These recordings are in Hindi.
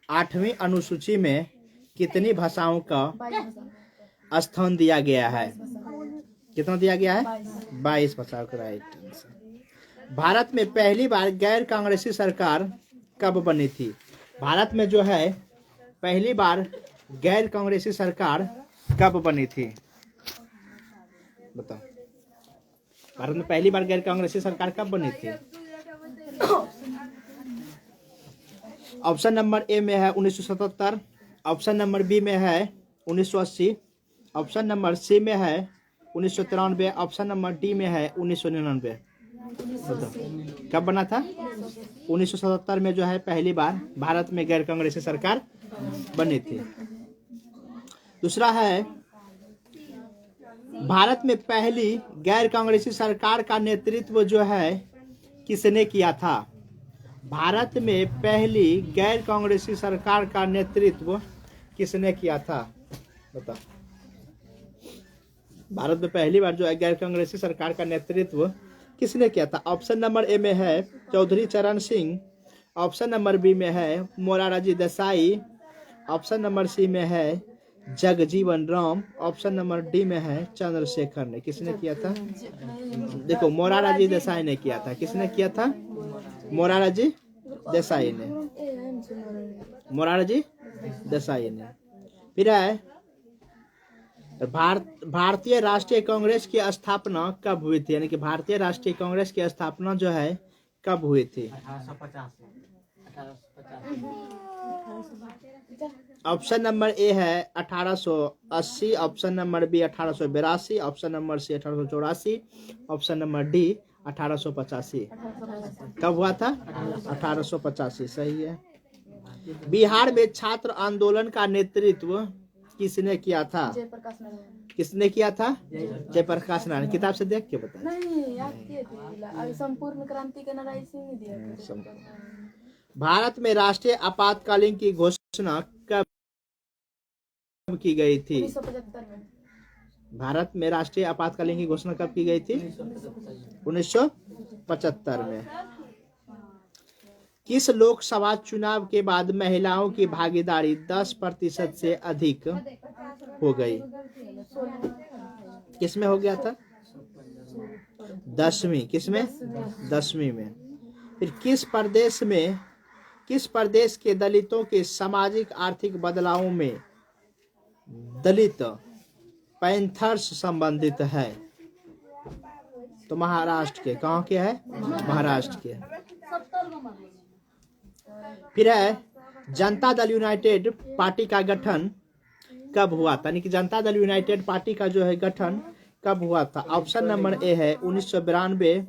8वीं अनुसूची में कितनी भाषाओं का स्थान दिया गया है? कितना दिया गया है? 22 भाषाओं का। Right answer. भारत में पहली बार गैर कांग्रेसी सरकार कब बनी थी? भारत में जो है पहली बार गैर कांग्रेसी सरकार कब बनी थी? बताओ, भारत में पहली बार गैर कांग्रेसी सरकार कब बनी थी? ऑप्शन नंबर ए में है 1977, ऑप्शन नंबर बी में है 1980, ऑप्शन नंबर सी में है 1993, ऑप्शन नंबर डी में है 1999। बताओ कब बना था? 1977 में जो है पहली बार भारत में गैर कांग्रेसी सरकार बनी थी। दूसरा है, भारत में पहली गैर कांग्रेसी सरकार का नेतृत्व जो है किसने किया था? भारत में पहली गैर कांग्रेसी सरकार का नेतृत्व किसने किया था? बताओ, भारत में पहली बार जो है गैर कांग्रेसी सरकार का नेतृत्व किसने किया था? ऑप्शन नंबर ए में है चौधरी चरण सिंह, ऑप्शन नंबर बी में है Morarji Desai, option number C में है Jagjivan Ram, option number D में है चंद्रशेखर ने। किसने किया था? देखो, मोरारजी देसाई ने किया था। किसने किया था? मोरारजी देसाई ने। मोरारजी देसाई ने। फिर है, भारतीय राष्ट्रीय कांग्रेस की स्थापना कब हुई थी? यानी कि भारतीय राष्ट्रीय कांग्रेस की स्थापना जो है कब हुई थी? 1885। ऑप्शन नंबर ए है 1880, option number B 1882, option number C 1884, option number D 1885। कब हुआ था? 1885 सही है। बिहार में छात्र आंदोलन का नेतृत्व किसने किया था? किसने किया था? जयप्रकाश नारायण। किताब से देख के बता। नहीं, संपूर्ण क्रांति का नारायण सिंह ने दिया था। भारत में राष्ट्रीय आपातकालीन की घोषणा कब की गई थी? 1975 में। भारत में राष्ट्रीय आपातकालीन की घोषणा कब की गई थी? 1975 में। किस लोकसभा चुनाव के बाद महिलाओं की भागीदारी 10% से अधिक हो गई? किसमें हो गया था? 10वीं। किसमें? 10वीं में। फिर किस प्रदेश के दलितों के सामाजिक आर्थिक बदलावों में दलित पैंथर्स संबंधित है? तो महाराष्ट्र के। कहाँ के है? महाराष्ट्र के। फिर है, जनता दल यूनाइटेड पार्टी का गठन कब हुआ था? यानी कि जनता दल यूनाइटेड पार्टी का जो है गठन कब हुआ था? ऑप्शन नंबर ए है 1992,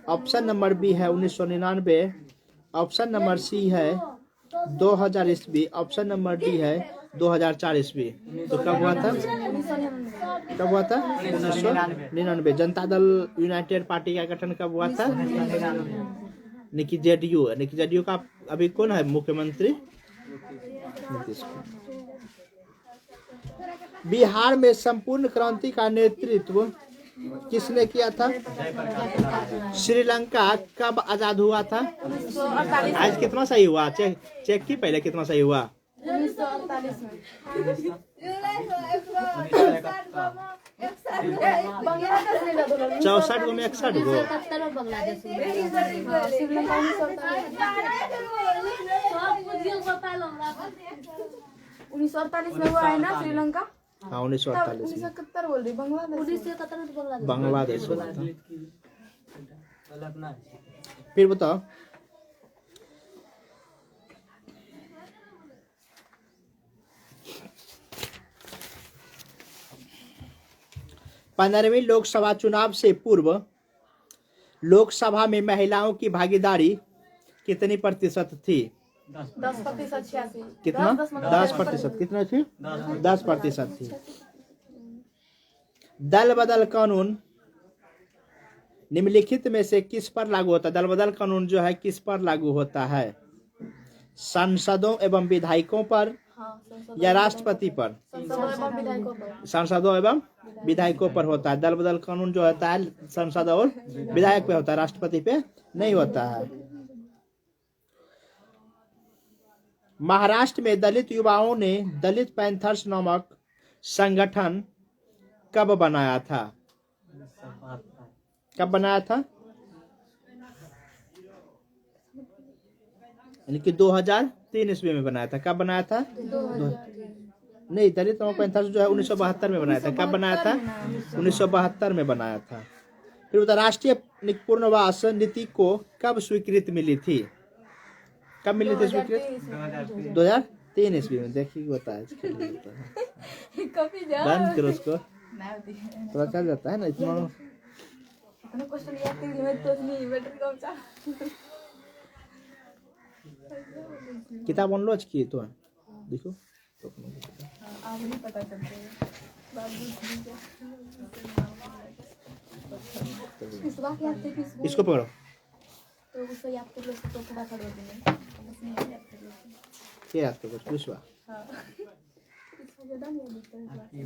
ऑप्शन नंबर बी है 1999, ऑप्शन नंबर सी है 2000 ईस्वी, ऑप्शन नंबर डी है 2004 ईस्वी। तो कब हुआ था? कब हुआ था? 1999। जनता दल यूनाइटेड पार्टी का गठन कब हुआ था? निकी जेडीयू। निकी जेडीयू का अभी कौन है मुख्यमंत्री? नीतीश कुमार। बिहार में संपूर्ण क्रांति का नेतृत्व किसने किया था? श्रीलंका कब आजाद हुआ था? आज कितना सही हुआ? चेक की पहले कितना सही हुआ? 1948 में। 64 गो में 61 गो। 1948 में हुआ है ना श्रीलंका? हाँ 1948। 1971 बोल रही। बांग्लादेश बोला था। फिर बताओ, पंद्रहवीं लोकसभा चुनाव से पूर्व लोकसभा में महिलाओं की भागीदारी कितनी प्रतिशत थी? 10%। कितना? 10%। कितना थी? 10% थी। दल बदल कानून निम्नलिखित में से किस पर लागू होता है? दल बदल कानून जो है किस पर लागू होता है? सांसदों एवं विधायकों पर या राष्ट्रपति पर? सांसदों एवं विधायकों पर होता है। दल बदल कानून जो होता है सांसद और विधायक पे होता है, राष्ट्रपति पे नहीं होता है। महाराष्ट्र में दलित युवाओं ने दलित पैंथर्स नामक संगठन कब बनाया था? कब बनाया था? यानी कि 2003 ईस्वी में बनाया था। कब बनाया था? नहीं, दलित नामक पैंथर्स जो है 1972 में बनाया था। कब बनाया था? 1972 में बनाया था। फिर बता, राष्ट्रीय पुनर्वास नीति को कब स्वीकृति मिली थी? कब मिली थी स्वीकृति? 2003 ईस्वी में। देखिए बताया, कभी जा बंद करो उसको, ना होती है पता चल जाता है ना इतना। इतना क्वेश्चन याद कर मैं तो नहीं बैटरी कम चा किताब अनलॉक की तो देखो, आप नहीं पता करते बाबू विश्वास याद थे किस इसको पकड़ो। तो उसको याद कर लो तो थोड़ा खड़ा हो जाए बस नहीं याद कर लो क्या याद करो? पूछवा हां इसको ज्यादा नहीं याद है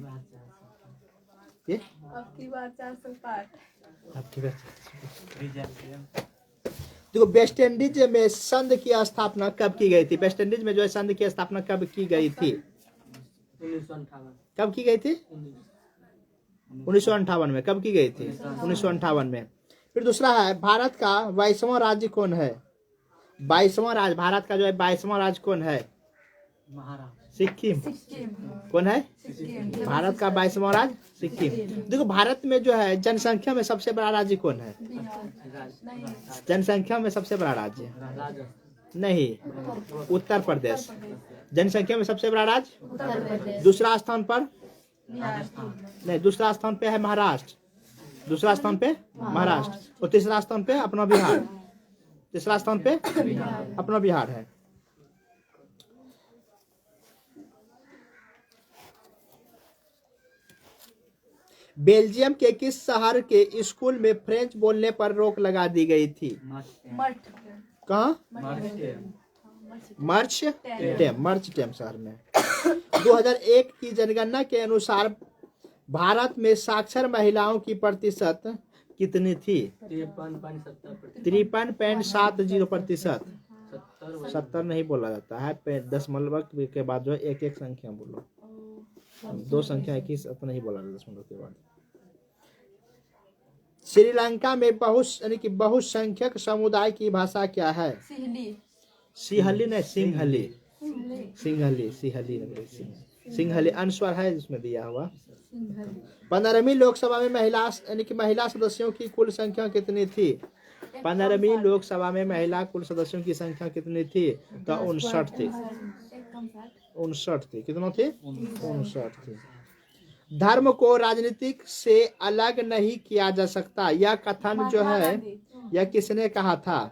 ये आपकी बात 400 पाठ आपकी बात। देखो, वेस्ट इंडीज में संघ की स्थापना कब की गई थी? वेस्ट इंडीज में जो है संघ की स्थापना कब की गई थी? 1958। कब की गई थी? 1958 में। कब की गई थी? 1958 में। फिर दूसरा है, भारत का 22वां राज्य कौन है? 22वां राज्य भारत का जो है 22वां राज्य कौन है? महाराष्ट्र। सिक्किम। सिक्किम कौन है? सिक्किम भारत का 22वां राज्य सिक्किम। देखो, भारत में जो है जनसंख्या में सबसे बड़ा राज्य कौन है? नहीं जनसंख्या में सबसे बड़ा राज्य राजस्थान। नहीं, उत्तर प्रदेश। जनसंख्या में सबसे बड़ा राज्य। उत्तर प्रदेश दूसरा स्थान पर बिहार नहीं, दूसरा स्थान पे है महाराष्ट्र। दूसरा स्थान पे महाराष्ट्र और तीसरा स्थान पे अपना बिहार। तीसरा स्थान पे अपना बिहार है। बेल्जियम के किस शहर के स्कूल में फ्रेंच बोलने पर रोक लगा दी गई थी? मठ कहाँ? मर्चटेम शहर में। 2001 की जनगणना के अनुसार भारत में साक्षर महिलाओं की प्रतिशत कितनी थी? 53.70%। 70 नहीं बोला जाता है, दशमलव के बाद जो है एक एक संख्या बोलो। दो संख्या एक ही नहीं बोला जाता दशमलव के बाद। श्रीलंका में यानी कि बहुसंख्यक समुदाय की भाषा क्या है? सिंहली नहीं, सिंहली। सिंहली अनुस्वार है जिसमें दिया हुआ। 15वीं लोकसभा में महिला यानी कि महिला सदस्यों की कुल संख्या कितनी थी? 15वीं लोकसभा में महिला कुल सदस्यों की संख्या कितनी थी? तो 59 थी। 59 थी। कितना थी? 59 थी। धर्म को राजनीतिक से अलग नहीं किया जा सकता, यह कथन जो है यह किसने कहा था?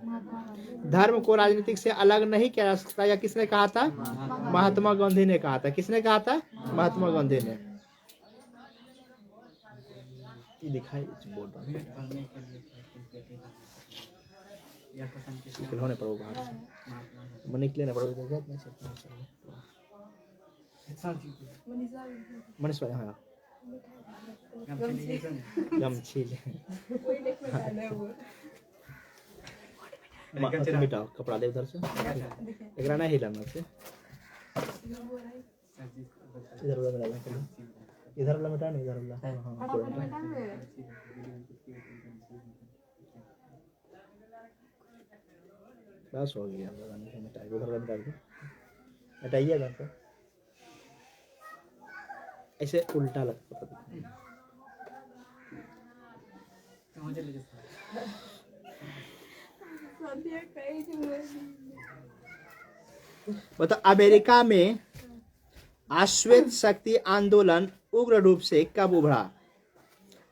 धर्म को राजनीतिक से अलग नहीं किया जा सकता, यह किसने कहा था? महात्मा गांधी ने कहा था। किसने कहा था? महात्मा गांधी ने। दिखाई बोल रहा होने पर बाहर से निकले पड़ोगा। मनीष भाई, हाँ गमछी मिटाओ, कपड़ा ले उधर से, एकरा नहीं हिलाना से। इधर वाला मिटा, इधर वाला मिटा नहीं, इधर वाला। हाँ बस हो गया। मिटा, उधर वाला मिटा दो, मिटाइए इधर से। ऐसे उल्टा लगता है। मतलब अमेरिका में अश्वेत शक्ति आंदोलन उग्र रूप से कब उभरा?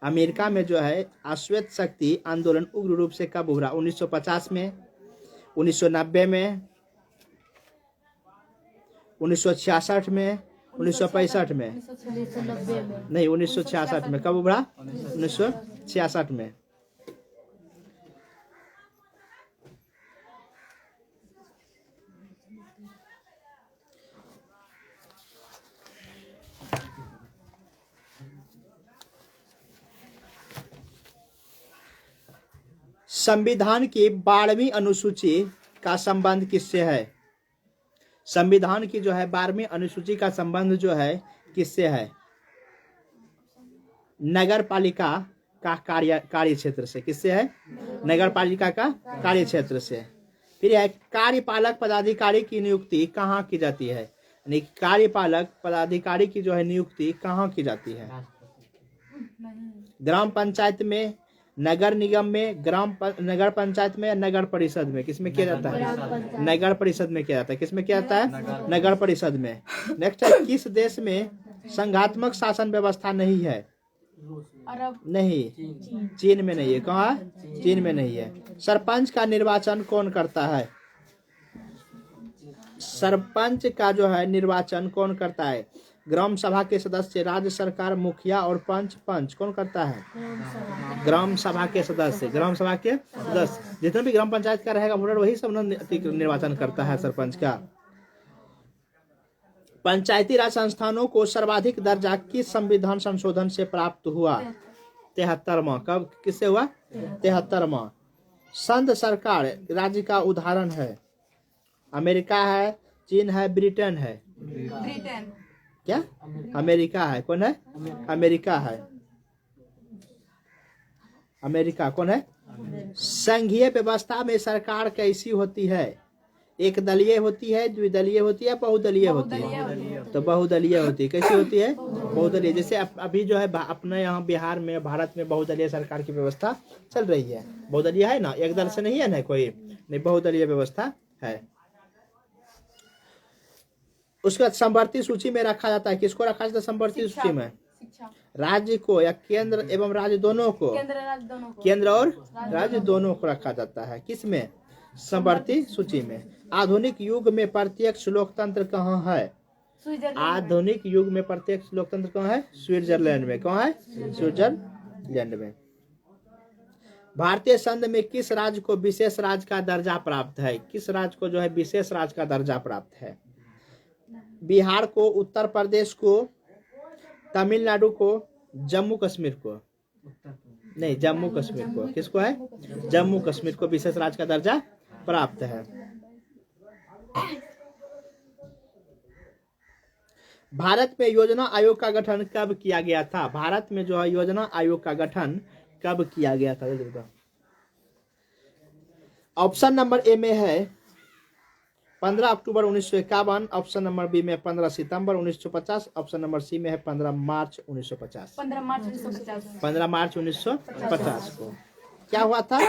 अमेरिका में जो है अश्वेत शक्ति आंदोलन उग्र रूप से कब उभरा? 1950 में, 1990 में, 1966 में, 1965 में? नहीं, 1966 में। कब उभरा? 1966 में। संविधान की 12वीं अनुसूची का संबंध किससे है? संविधान की जो है 12वीं अनुसूची का संबंध जो है किससे है? नगर पालिका का कार्य क्षेत्र से। किससे है? नगर पालिका का कार्य क्षेत्र से। फिर है कार्यपालक पदाधिकारी की नियुक्ति कहाँ की जाती है? यानी कार्यपालक पदाधिकारी की जो है नियुक्ति कहाँ की जाती है? ग्राम पंचायत में, नगर निगम में, नगर पंचायत में, नगर परिषद में। किसमें किया जाता है? नगर परिषद में किया जाता है। किसमें किया जाता है? नगर परिषद में। नेक्स्ट है किस देश में संघात्मक शासन व्यवस्था नहीं है? अरब। नहीं, चीन में नहीं है। कहाँ? चीन में नहीं है। सरपंच का निर्वाचन कौन करता है? सरपंच का जो है निर्वाचन कौन करता है? ग्राम सभा के सदस्य, राज्य सरकार, मुखिया और पंच कौन करता है? ग्राम सभा के सदस्य। ग्राम सभा के सदस्य, जितना भी ग्राम पंचायत का रहेगा वोटर वही सब निर्वाचन करता है सरपंच का। पंचायती राज संस्थानों को सर्वाधिक दर्जा किस संविधान संशोधन से प्राप्त हुआ? 73वां। कब? किससे हुआ? 73वां। संघ सरकार राज्य का उदाहरण है? अमेरिका है, चीन है, ब्रिटेन है? ब्रिटेन। क्या? अमेरिका है। कौन है? अमेरिका है। अमेरिका कौन है? संघीय व्यवस्था में सरकार कैसी होती है? एक दलीय होती है, द्विदलीय होती है, बहुदलीय होती है? तो बहुदलीय होती है। कैसी होती है? बहुदलीय। जैसे अभी जो है अपने यहाँ बिहार में, भारत में बहुदलीय सरकार की व्यवस्था चल रही है। बहुदलीय है ना, एक दल से नहीं है ना कोई, नहीं, बहुदलीय व्यवस्था है। उसके बाद संवर्ती सूची में रखा जाता है। किसको रखा जाता है संवर्ती सूची में? राज्य को या केंद्र एवं राज्य दोनों को? केंद्र और राज्य दोनों को रखा जाता है। किसमें? संवर्ती सूची में। आधुनिक युग में प्रत्यक्ष लोकतंत्र कहाँ है? आधुनिक युग में प्रत्यक्ष लोकतंत्र कहाँ है? स्विट्जरलैंड में। कहाँ है? स्विट्जरलैंड में। भारतीय संघ में किस राज्य को विशेष राज्य का दर्जा प्राप्त है? किस राज्य को जो है विशेष राज्य का दर्जा प्राप्त है? बिहार को, उत्तर प्रदेश को, तमिलनाडु को, जम्मू कश्मीर को? नहीं, जम्मू कश्मीर को। किसको है? जम्मू कश्मीर को विशेष राज्य का दर्जा प्राप्त है। भारत में योजना आयोग का गठन कब किया गया था? भारत में जो है योजना आयोग का गठन कब किया गया था? ऑप्शन नंबर ए में है 15 अक्टूबर 1951, ऑप्शन नंबर बी में 15 सितंबर 1950, ऑप्शन नंबर सी में है 15 मार्च 1950। 15 मार्च 1950। 15 मार्च 1950 को क्या हुआ था?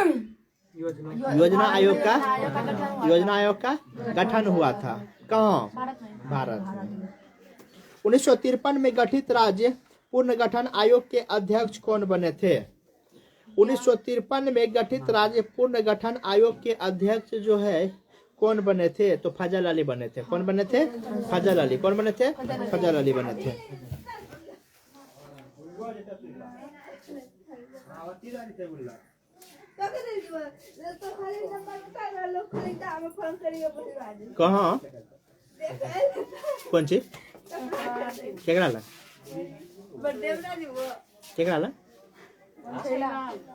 योजना आयोग का गठन हुआ था। कहाँ? भारत में। 1953 में गठित राज्य पुनर्गठन आयोग के अध्यक्ष कौन बने थे? 1953 में गठित राज्य पुनर्गठन आयोग के अध्यक्ष जो है कौन बने थे? तो फजल अली बने थे। कौन बने थे? फजल अली। कौन बने थे? फजल अली बने थे। कहाँ? कौन चीज? केकरा ला?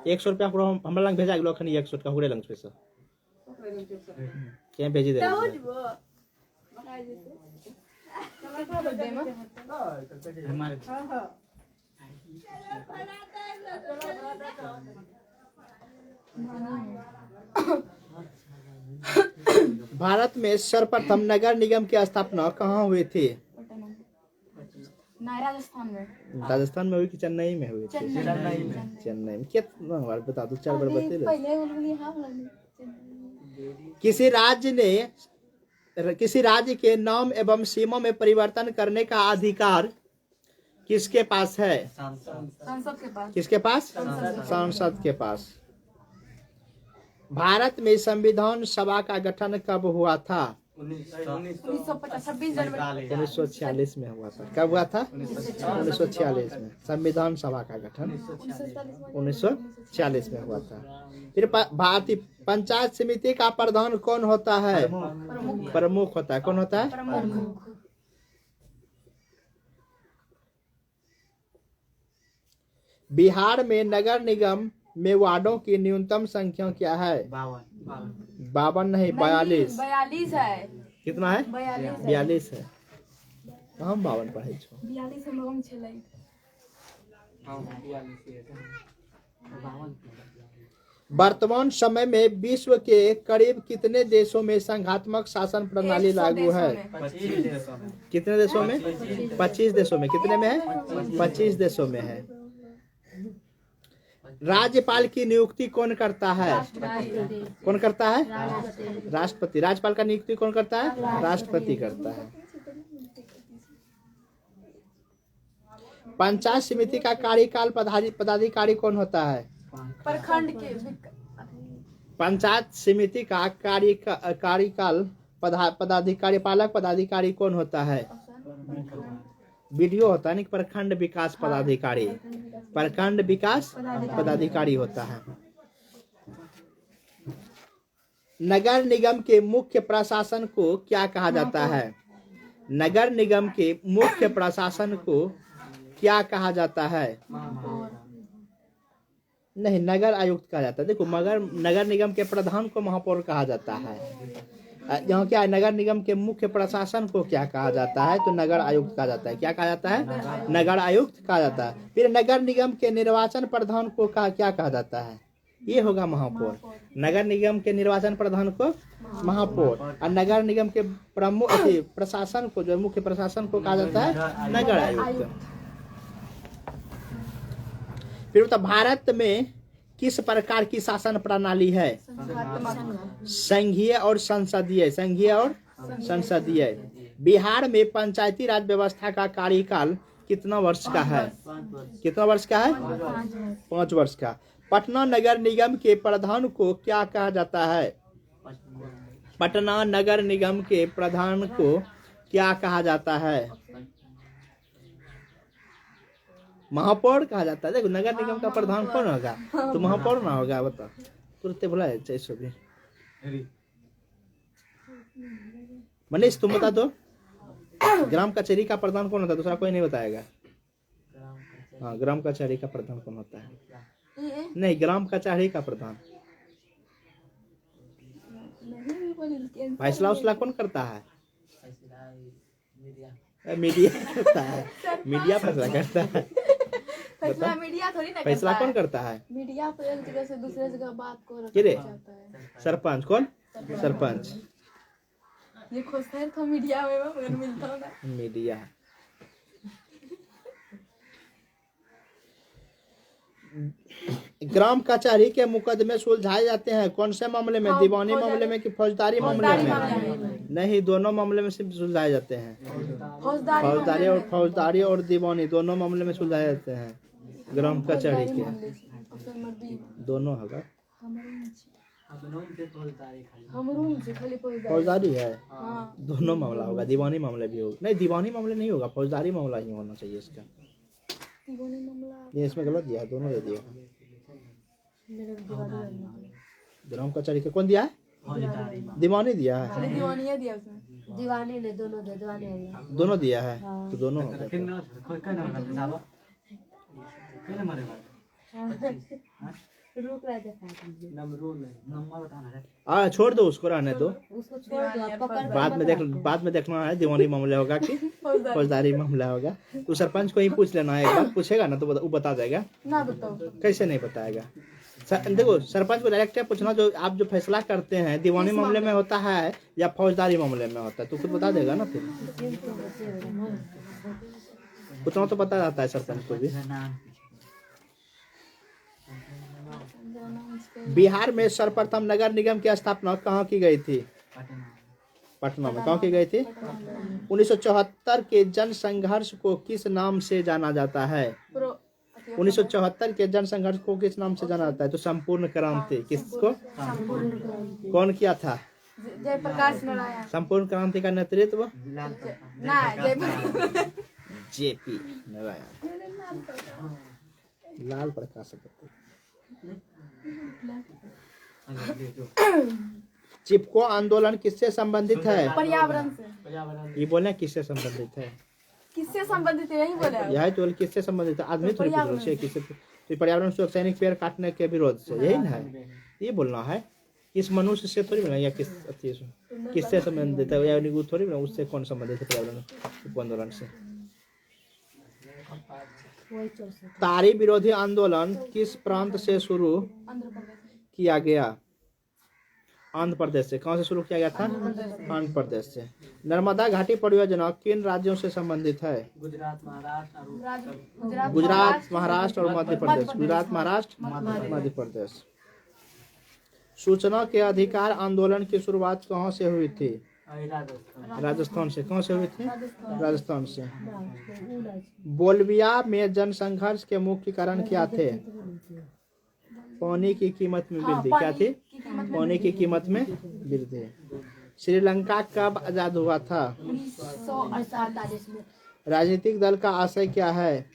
100 रुपया हमरा लंग भेजा गेलो अखनी 100 टका हुरे लंग पैसा क्या भेजी दे भारत में सर्वप्रथम नगर निगम की स्थापना कहाँ हुई थी? राजस्थान में हुई कि चेन्नई में हुई? चेन्नई में। कितना बार बता दो? 4 बार बता। किसी राज्य के नाम एवं सीमा में परिवर्तन करने का अधिकार किसके पास है? संसद के पास। किसके पास? संसद के पास। भारत में संविधान सभा का गठन कब हुआ था? 1946 में हुआ था। कब हुआ था? 1946 में संविधान सभा का गठन 1946 में हुआ था। फिर भारतीय पंचायत समिति का प्रधान कौन होता है? प्रमुख होता है। कौन होता है? बिहार में नगर निगम में वार्डों की न्यूनतम संख्या क्या है? 52 नहीं, 42 42 है। कितना है? 42 है। तो हम 52 पढ़े छो। 42 हम लोग छलै। हाँ 42 है। 52 वर्तमान समय में विश्व के करीब कितने देशों में संघात्मक शासन प्रणाली 100 लागू है? देशों में। 25 देशों में। कितने देशों में? 25 देशों में। कितने में है? 25 देशों में है। राज्यपाल की नियुक्ति कौन करता है? कौन करता है? राष्ट्रपति। राज्यपाल का नियुक्ति कौन करता है? राष्ट्रपति करता है। पंचायत समिति का कार्यकाल पदाधिकारी कौन होता है? प्रखंड के पंचायत समिति का कार्यकाल पदाधिकारी पालक पदाधिकारी कौन होता है? वीडियो होता है नहीं, प्रखंड विकास पदाधिकारी। प्रखंड विकास पदाधिकारी होता है। नगर निगम के मुख्य प्रशासन को क्या कहा जाता है? नगर निगम के मुख्य प्रशासन को क्या कहा जाता है? नहीं, नगर आयुक्त कहा जाता है। देखो, मगर नगर निगम के प्रधान को महापौर कहा जाता है। यहाँ क्या है? नगर निगम के मुख्य प्रशासन को क्या कहा जाता है? तो नगर आयुक्त कहा जाता है। क्या कहा जाता है? नगर आयुक्त कहा जाता है। फिर नगर निगम के निर्वाचन प्रधान को क्या कहा जाता है? ये होगा महापौर। नगर निगम के निर्वाचन प्रधान को महापौर, और नगर निगम के प्रमुख प्रशासन को, जो मुख्य प्रशासन को कहा जाता है नगर आयुक्त। फिर तो भारत में किस प्रकार की शासन प्रणाली है? संघीय और संसदीय। संघीय और संसदीय। बिहार में पंचायती राज व्यवस्था का कार्यकाल कितना वर्ष का है? कितना वर्ष का है? 5 वर्ष का। पटना नगर निगम के प्रधान को क्या कहा जाता है? पटना नगर निगम के प्रधान को क्या कहा जाता है? महापौर कहा जाता है। देखो, नगर निगम का प्रधान कौन होगा? तो महापौर ना होगा। बता, तुरंत बुला चाहिए भी। मनीष, तुम बता दो, ग्राम कचहरी का प्रधान कौन होता है? दूसरा कोई नहीं बताएगा। हाँ, ग्राम कचहरी का प्रधान कौन होता है? नहीं, ग्राम कचहरी का प्रधान फैसला उसला कौन करता है? मीडिया करता है। मीडिया फैसला करता है। फैसला मीडिया थोड़ी ना फैसला करता कौन है। करता है? मीडिया तो एक जगह से दूसरे जगह बात को कि रे? रखना चाहता है। सरपंच कौन? सरपंच। ये खोजता है तो मीडिया में मगर मिलता होगा। मीडिया। ग्राम कचहरी के मुकदमे सुलझाए जाते हैं कौन से मामले में? दीवानी मामले में कि फौजदारी मामले में? नहीं, दोनों मामले में सिर्फ सुलझाए जाते हैं। फौजदारी और दीवानी दोनों मामले में सुलझाए जाते हैं ग्राम कचहरी के। दोनों होगा। फौजदारी है। दोनों मामला होगा। दीवानी मामले भी होगा। नहीं, दीवानी मामले नहीं होगा, फौजदारी मामला ही होना चाहिए इसका। ये इसमें गलत दिया है, दोनों दे दिया। ग्राम कचहरी के कौन दिया है? दीवानी दिया है। दीवानिया दिया उसने। दीवानी ने दोनों दे दीवानी है। दोनों दिया है तो दोनों हो गए। रुक रहा था। छोड़ दो उसको, रहने दो। उसको छोड़ दो, अब पकड़ बाद में देखना है दीवानी मामला होगा कि फौजदारी मामला होगा। तो सरपंच को ही पूछ लेना है। एक बार पूछेगा ना तो वो बता देगा। ना बताओ। कैसे नहीं बताएगा? देखो, सरपंच को डायरेक्ट पूछना, जो आप जो फैसला करते हैं दीवानी मामले में होता है या फौजदारी मामले में होता है, तो खुद बता देगा ना। फिर उतना तो पता रहता है सरपंच को भी। बिहार में सर्वप्रथम नगर निगम की स्थापना कहाँ की गई थी? पटना में। कहाँ की गई थी? 1974 के जन संघर्ष को किस नाम से जाना जाता है? 1974 के जन संघर्ष को किस नाम से जाना जाता है? तो संपूर्ण क्रांति। किसको? कौन किया था? जयप्रकाश नारायण। संपूर्ण क्रांति का नेतृत्व ना जेपी नारायण। लाल प्रकाश। चिपको आंदोलन किससे संबंधित है? पर्यावरण से। ये बोले किससे संबंधित है? किससे संबंधित है? यही बोले। यही तो किससे संबंधित है? आदमी थोड़ी पूछ रहे किससे। तो पर्यावरण सुरक्षा, सैनिक पेड़ काटने के विरोध से, यही ना है? ये बोलना है। किस मनुष्य से थोड़ी बना या किस अति से किससे संबंधित है या निगुत थोड़ी बना उससे कौन संबंधित है पर्यावरण आंदोलन से। वही 64। तारी विरोधी आंदोलन किस प्रांत से शुरू आंध्र प्रदेश। किया गया? आंध्र प्रदेश से। कहाँ से शुरू किया गया था? आंध्र प्रदेश से। नर्मदा घाटी परियोजना किन राज्यों से संबंधित है? गुजरात महाराष्ट्र और गुजरात, महाराष्ट्र और मध्य प्रदेश। गुजरात, महाराष्ट्र, मध्य प्रदेश। सूचना के अधिकार आंदोलन की शुरुआत कहाँ से हुई थी? राजस्थान। राजस्थान से। कहाँ से हुई थी? राजस्थान से। राज बोलिविया में जनसंघर्ष के मुख्य कारण क्या थे? पानी की कीमत में वृद्धि। क्या थी? पानी की कीमत में वृद्धि। श्रीलंका कब आजाद हुआ था? 1948 में। राजनीतिक दल का आशय क्या है?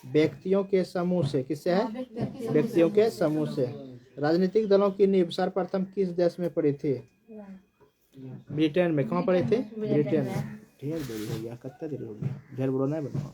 व्यक्तियों के समूह से। किससे है? व्यक्तियों के समूह से। राजनीतिक दलों की नींव सर्वप्रथम किस देश में पड़ी थी? ब्रिटेन में। कहाँ पड़ी थी? ब्रिटेन में। ढेर देरी हो गया, कितना देरी हो गया, ढेर बड़ो नहीं बनाओ।